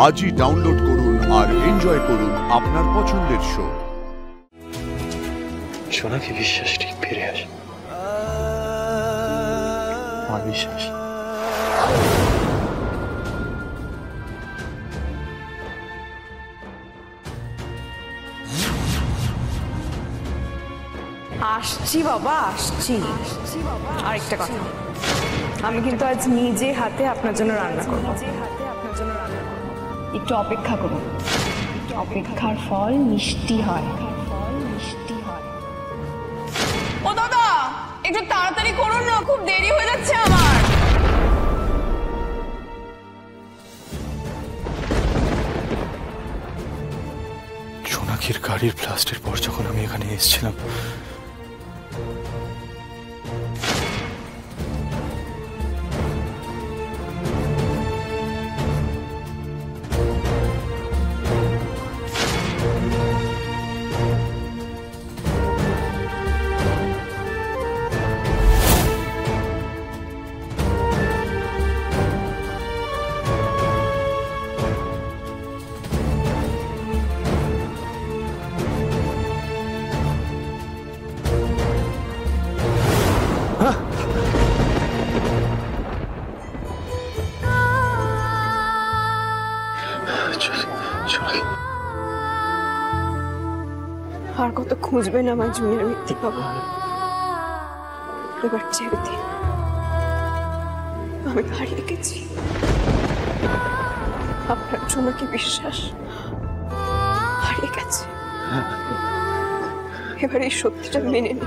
আজই ডাউনলোড করুন আর এনজয় করুন আপনার পছন্দের শো। জোনাকি বিশ্বাস ঠিক ফিরে আসে, আমার বিশ্বাস। আসছি বাবা, আসছি। আরেকটা কথা, আমি কিন্তু আজ নিজে হাতে আপনার জন্য রান্না করব। একটু অপেক্ষা করুন, অপেক্ষার ফল মিষ্টি হয়। ও দাদা, একটু তাড়াতাড়ি করুন না, খুব দেরি হয়ে যাচ্ছে আমার। জোনাকির গাড়ির ব্লাস্টের পর যখন আমি এখানে এসেছিলাম, আর কত খুঁজবেন আমার জুনিয়র মিথ্যে বাবু? এবার ছেড়ে দিন, আমি হারিয়ে গেছি। আপনার জন্য কি বিশ্বাস হারিয়ে গেছে? এবার এই সত্যিটা মেনে নিন,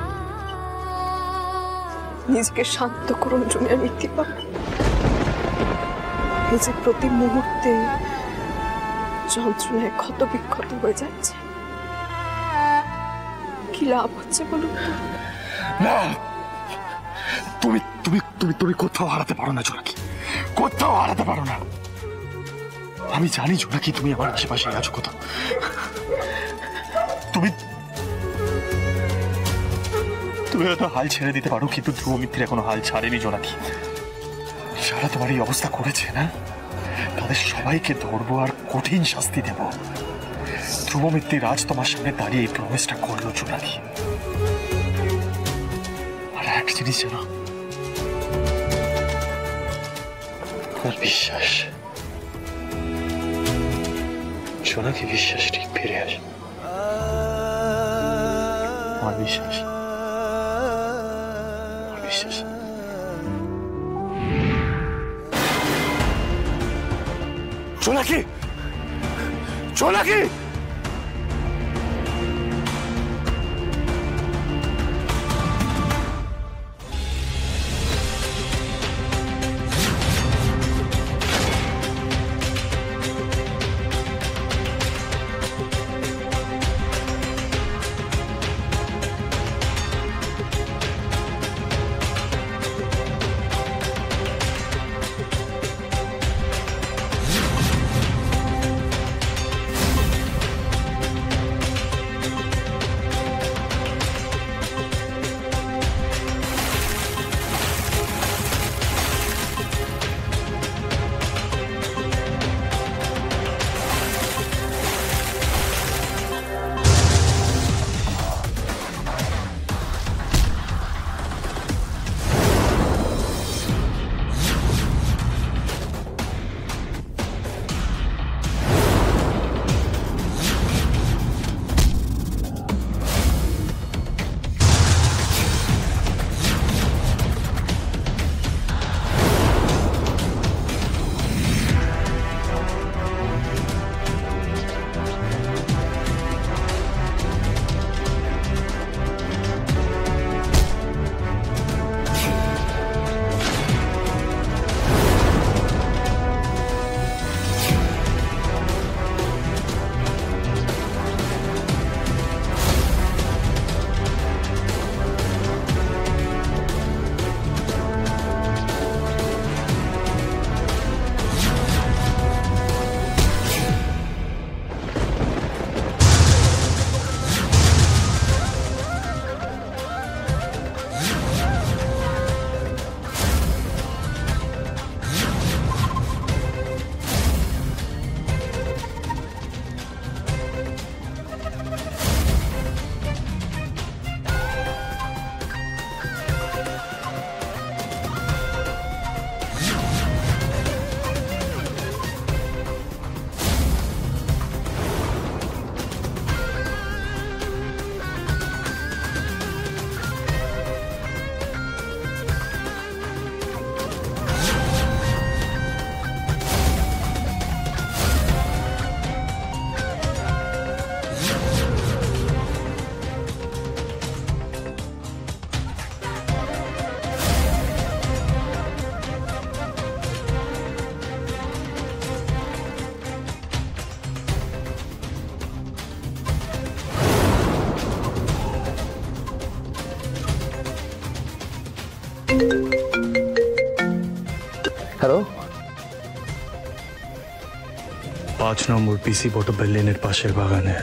নিজেকে শান্ত করুন জুনিয়র মিথ্যে বাবু। এই যে প্রতি মুহূর্তে যন্ত্রণায় ক্ষত বিক্ষত হয়ে যাচ্ছে, কি লাভ হচ্ছে বলুন তো? না, তুমি তুমি তুমি তুমি কোথাও হারাতে পারো না জোনাকি, কোথাও হারাতে পারো না। আমি জানি জোনাকি, তুমি আমার আশেপাশে আছো কোথাও। তুমি তুমি হয়তো হাল ছেড়ে দিতে পারো, কিন্তু ধ্রুব মিত্তির এখনো হাল ছাড়েনি জোনাকি। সারা তোমার এই অবস্থা করেছে না, তাদের সবাইকে ধরবো আর কঠিন শাস্তি দেব। ধ্রুব মিত্তির আজ তোমার সামনে দাঁড়িয়ে এই প্রমিসটা করলো জোনাকি। আর একটা জিনিস জানো, আমার বিশ্বাস জোনাকি বিশ্বাস ঠিক ফিরে আসে, আমার বিশ্বাস, আমার বিশ্বাস। জোনাকি, জোনাকি! 5 নম্বর পিসি বটো বিল্ডিংয়ের পাশের বাগানে।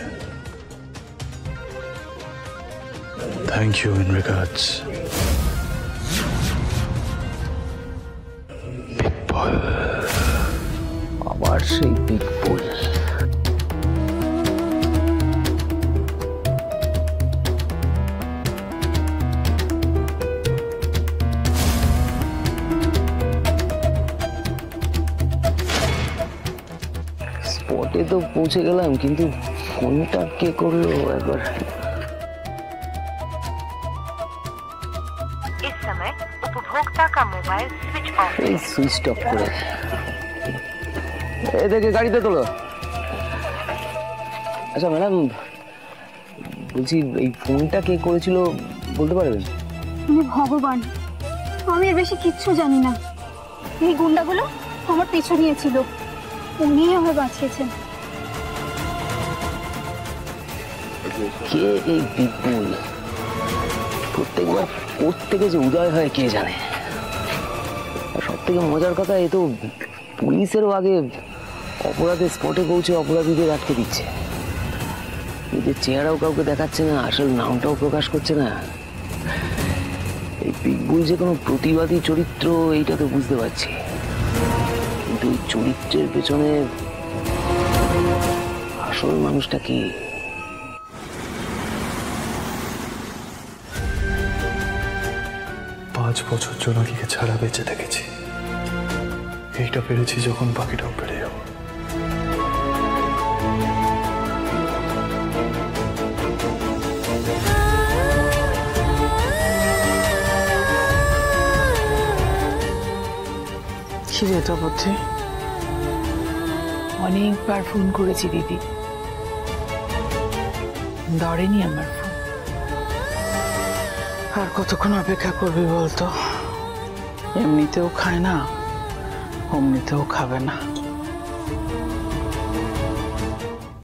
Thank you in regards big ball. আবার সেই বিগ বুল। স্পটে তো পৌঁছে গেলাম, কিন্তু ফোনটা কে করলো একবার? इस समय उपभोक्ता का मोबाइल स्विच ऑफ है। এই সুইচ অফ করে এদিকে গাড়িতে তোলো। আচ্ছা ম্যাডাম, বলছি এই ফোনটা কে করেছিল বলতে পারবেন? আমি ভগবান, আমি এর বেশি কিচ্ছু জানি না। এই গুন্ডাগুলো আমার পিছু নিয়েছিল, উনিই আমায় বাঁচিয়েছেন। কে এই বিপুল? প্রত্যেকবার প্রত্যেকে যে উদয় হয় কে জানে। সব থেকে মজার কথা, এ তো পুলিশেরও আগে অপরাধের স্পটে পৌঁছে অপরাধীদের আটকে দিচ্ছে। নিজের চেহারাও কাউকে দেখাচ্ছে না, আসল নামটাও প্রকাশ করছে না। এই বিপুল যে কোনো প্রতিবাদী চরিত্র এইটা তো বুঝতে পারছি, কিন্তু এই চরিত্রের পেছনে আসল মানুষটা কি? 5 বছর জোনাকিকে ছাড়া বেঁচে দেখেছি। এইটা পেরেছি যখন বাকিটাও পেরে যাবো। কি রে তপতি? অনেকবার ফোন করেছি দিদি, ধরেনি আমার ফোন। আর কতক্ষণ অপেক্ষা করবি বলতো? এমনিতেও খায় না, অমনিতেও খাবে না।